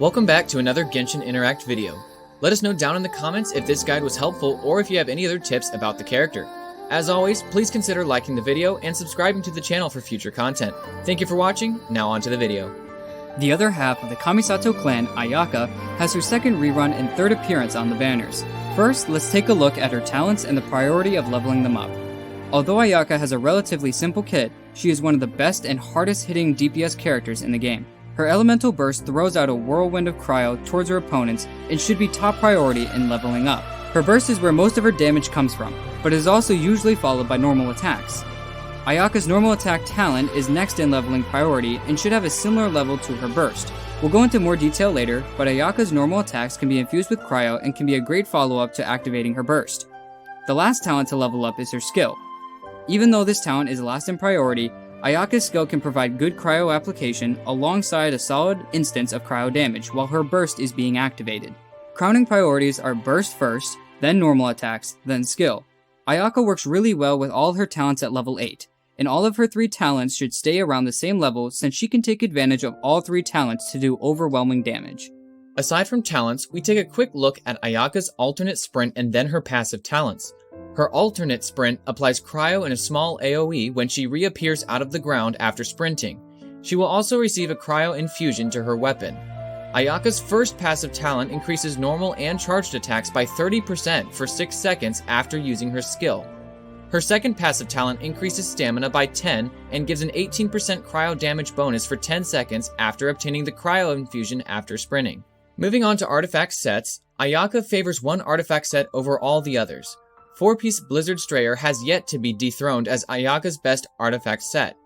Welcome back to another Genshin Interact video. Let us know down in the comments if this guide was helpful or if you have any other tips about the character. As always, please consider liking the video and subscribing to the channel for future content. Thank you for watching, now on to the video. The other half of the Kamisato clan, AYAKA, has her second rerun and third appearance on the banners. First, let's take a look at her talents and the priority of leveling them up. Although AYAKA has a relatively simple kit, she is one of the best and hardest hitting DPS characters in the game. Her elemental burst throws out a whirlwind of cryo towards her opponents and should be top priority in leveling up. Her burst is where most of her damage comes from, but is also usually followed by normal attacks. AYAKA's normal attack talent is next in leveling priority and should have a similar level to her burst. We'll go into more detail later, but AYAKA's normal attacks can be infused with cryo and can be a great follow-up to activating her burst. The last talent to level up is her skill. Even though this talent is last in priority, AYAKA's skill can provide good cryo application alongside a solid instance of cryo damage while her burst is being activated. Crowning priorities are burst first, then normal attacks, then skill. AYAKA works really well with all her talents at level 8, and all of her 3 talents should stay around the same level since she can take advantage of all 3 talents to do overwhelming damage. Aside from talents, we take a quick look at AYAKA's alternate sprint and then her passive talents. Her alternate sprint applies cryo in a small AoE when she reappears out of the ground after sprinting. She will also receive a cryo infusion to her weapon. AYAKA's first passive talent increases normal and charged attacks by 30% for 6 seconds after using her skill. Her second passive talent increases stamina by 10 and gives an 18% cryo damage bonus for 10 seconds after obtaining the cryo infusion after sprinting. Moving on to artifact sets, AYAKA favors one artifact set over all the others. 4-piece Blizzard Strayer has yet to be dethroned as AYAKA's best artifact set.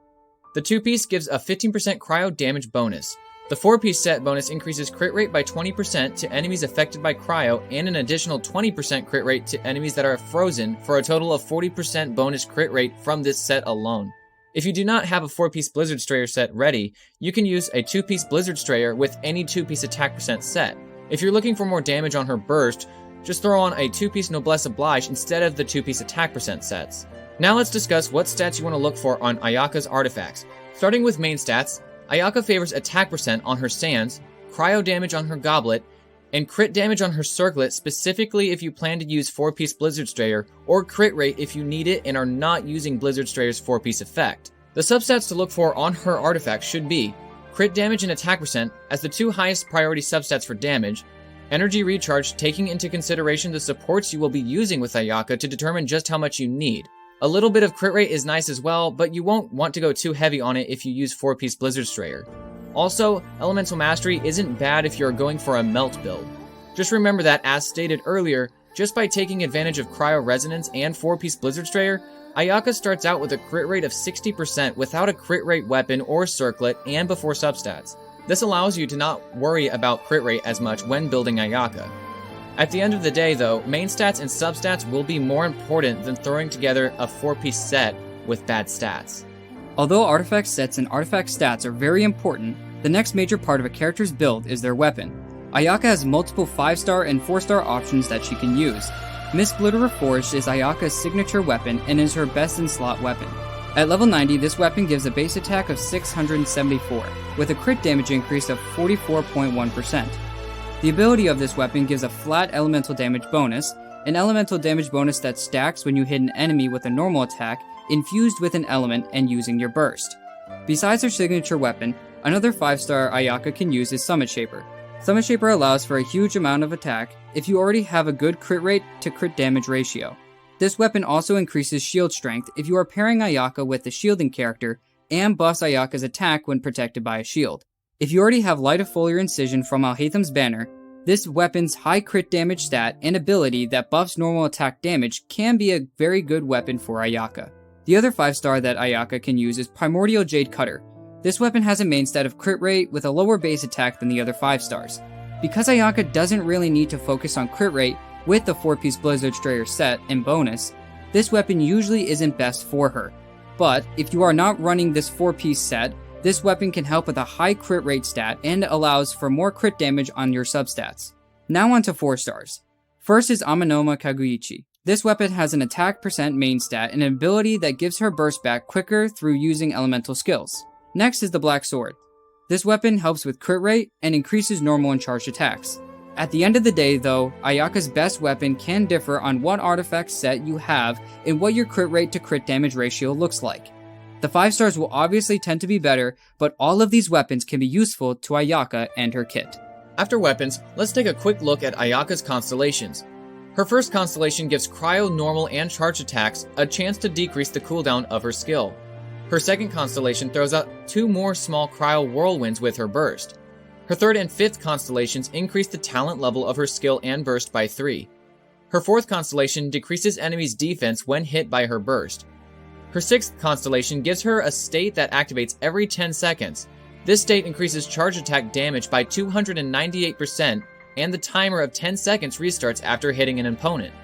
The 2-piece gives a 15% cryo damage bonus. The 4-piece set bonus increases crit rate by 20% to enemies affected by cryo and an additional 20% crit rate to enemies that are frozen for a total of 40% bonus crit rate from this set alone. If you do not have a 4-piece Blizzard Strayer set ready, you can use a 2-piece Blizzard Strayer with any 2-piece attack percent set. If you're looking for more damage on her burst, just throw on a 2-piece Noblesse Oblige instead of the 2-piece attack percent sets. Now let's discuss what stats you want to look for on AYAKA's artifacts. Starting with main stats, AYAKA favors attack percent on her sands, cryo damage on her goblet, and crit damage on her circlet specifically if you plan to use 4-piece Blizzard Strayer, or crit rate if you need it and are not using Blizzard Strayer's 4-piece effect. The substats to look for on her artifacts should be crit damage and attack percent as the 2 highest priority substats for damage, energy recharge taking into consideration the supports you will be using with AYAKA to determine just how much you need. A little bit of crit rate is nice as well, but you won't want to go too heavy on it if you use 4-piece Blizzard Strayer. Also, Elemental Mastery isn't bad if you're going for a melt build. Just remember that, as stated earlier, just by taking advantage of Cryo Resonance and 4-piece Blizzard Strayer, AYAKA starts out with a crit rate of 60% without a crit rate weapon or circlet and before substats. This allows you to not worry about crit rate as much when building AYAKA. At the end of the day though, main stats and substats will be more important than throwing together a 4-piece set with bad stats. Although artifact sets and artifact stats are very important, the next major part of a character's build is their weapon. AYAKA has multiple 5-star and 4-star options that she can use. Mist Splitter Reforged is AYAKA's signature weapon and is her best in slot weapon. At level 90, this weapon gives a base attack of 674, with a crit damage increase of 44.1%. The ability of this weapon gives a flat elemental damage bonus, an elemental damage bonus that stacks when you hit an enemy with a normal attack, infused with an element and using your burst. Besides her signature weapon, another 5-star AYAKA can use is Summit Shaper. Summit Shaper allows for a huge amount of attack if you already have a good crit rate to crit damage ratio. This weapon also increases shield strength if you are pairing AYAKA with the shielding character and buffs AYAKA's attack when protected by a shield. If you already have Light of Foliar Incision from Alhaitham's banner, this weapon's high crit damage stat and ability that buffs normal attack damage can be a very good weapon for AYAKA. The other 5-star that AYAKA can use is Primordial Jade Cutter. This weapon has a main stat of crit rate with a lower base attack than the other 5-stars. Because AYAKA doesn't really need to focus on crit rate with the 4-piece Blizzard Strayer set and bonus, this weapon usually isn't best for her. But if you are not running this 4-piece set, this weapon can help with a high crit rate stat and allows for more crit damage on your substats. Now on to 4-stars. First is Amanoma Kaguichi. This weapon has an attack percent main stat and an ability that gives her burst back quicker through using elemental skills. Next is the Black Sword. This weapon helps with crit rate and increases normal and charged attacks. At the end of the day though, Ayaka's best weapon can differ on what artifact set you have and what your crit rate to crit damage ratio looks like. The 5 stars will obviously tend to be better, but all of these weapons can be useful to Ayaka and her kit. After weapons, let's take a quick look at Ayaka's constellations. Her first constellation gives cryo, normal, and charged attacks a chance to decrease the cooldown of her skill. Her second constellation throws out 2 more small cryo whirlwinds with her burst. Her third and fifth constellations increase the talent level of her skill and burst by 3. Her fourth constellation decreases enemies' defense when hit by her burst. Her sixth constellation gives her a state that activates every 10 seconds. This state increases charge attack damage by 298%, and the timer of 10 seconds restarts after hitting an opponent.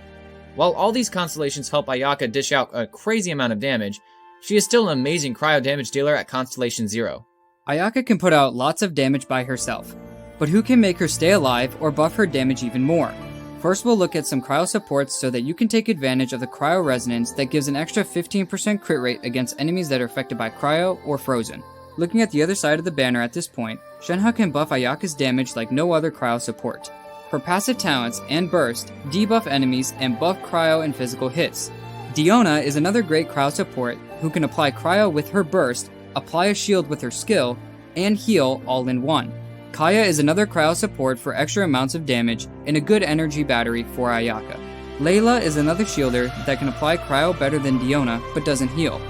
While all these constellations help Ayaka dish out a crazy amount of damage, she is still an amazing cryo damage dealer at Constellation 0. Ayaka can put out lots of damage by herself, but who can make her stay alive or buff her damage even more? First we'll look at some cryo supports so that you can take advantage of the cryo resonance that gives an extra 15% crit rate against enemies that are affected by cryo or frozen. Looking at the other side of the banner at this point, Shenhe can buff Ayaka's damage like no other cryo support. Her passive talents and burst debuff enemies and buff cryo and physical hits. Diona is another great cryo support who can apply cryo with her burst, apply a shield with her skill, and heal all in one. Kaya is another cryo support for extra amounts of damage and a good energy battery for Ayaka. Layla is another shielder that can apply cryo better than Diona but doesn't heal.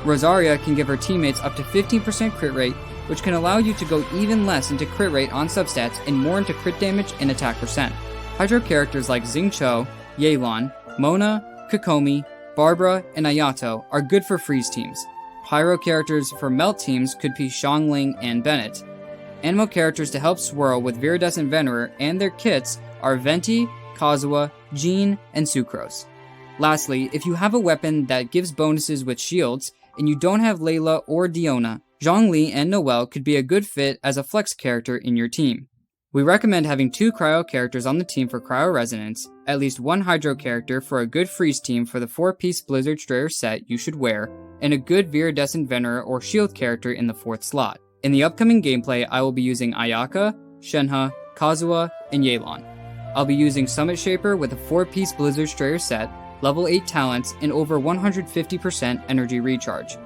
Rosaria can give her teammates up to 15% crit rate, which can allow you to go even less into crit rate on substats and more into crit damage and attack percent. Hydro characters like Xingqiu, Yelan, Mona, Kokomi, Barbara, and Ayato are good for freeze teams. Pyro characters for melt teams could be Xiangling and Bennett. Anemo characters to help swirl with Viridescent Venerer and their kits are Venti, Kazuha, Jean, and Sucrose. Lastly, if you have a weapon that gives bonuses with shields, and you don't have Layla or Diona, Zhongli and Noelle could be a good fit as a flex character in your team. We recommend having 2 cryo characters on the team for cryo resonance, at least 1 hydro character for a good freeze team for the 4-piece Blizzard Strayer set you should wear, and a good Viridescent Venerer or shield character in the 4th slot. In the upcoming gameplay, I will be using Ayaka, Shenhe, Kazuha, and Yelan. I'll be using Summit Shaper with a 4-piece Blizzard Strayer set, level 8 talents, and over 150% energy recharge.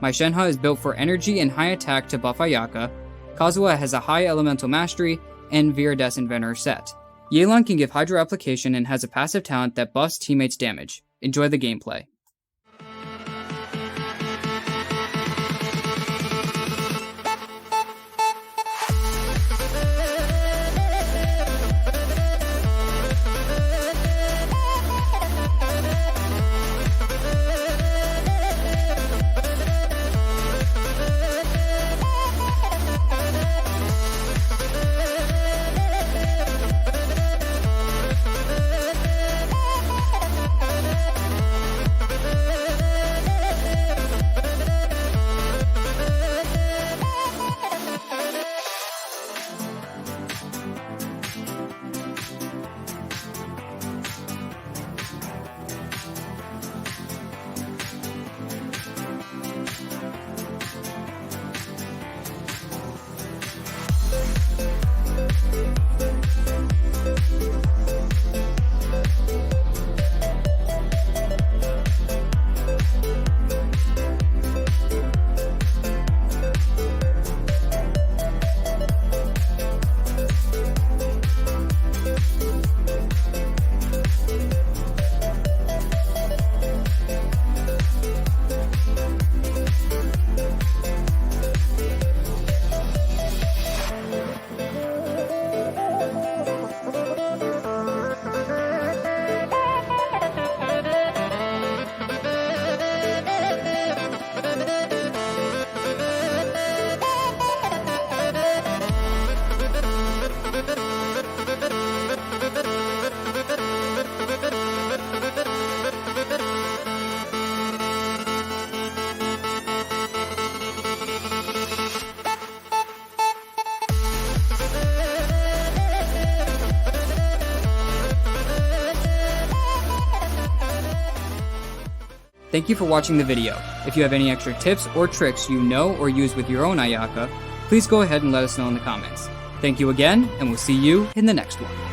My Shenhe is built for energy and high attack to buff Ayaka, Kazuha has a high elemental mastery, and Viridescent Venerer set. Yelan can give Hydro Application and has a passive talent that buffs teammates' damage. Enjoy the gameplay. Thank you for watching the video. If you have any extra tips or tricks you know or use with your own Ayaka, please go ahead and let us know in the comments. Thank you again, and we'll see you in the next one.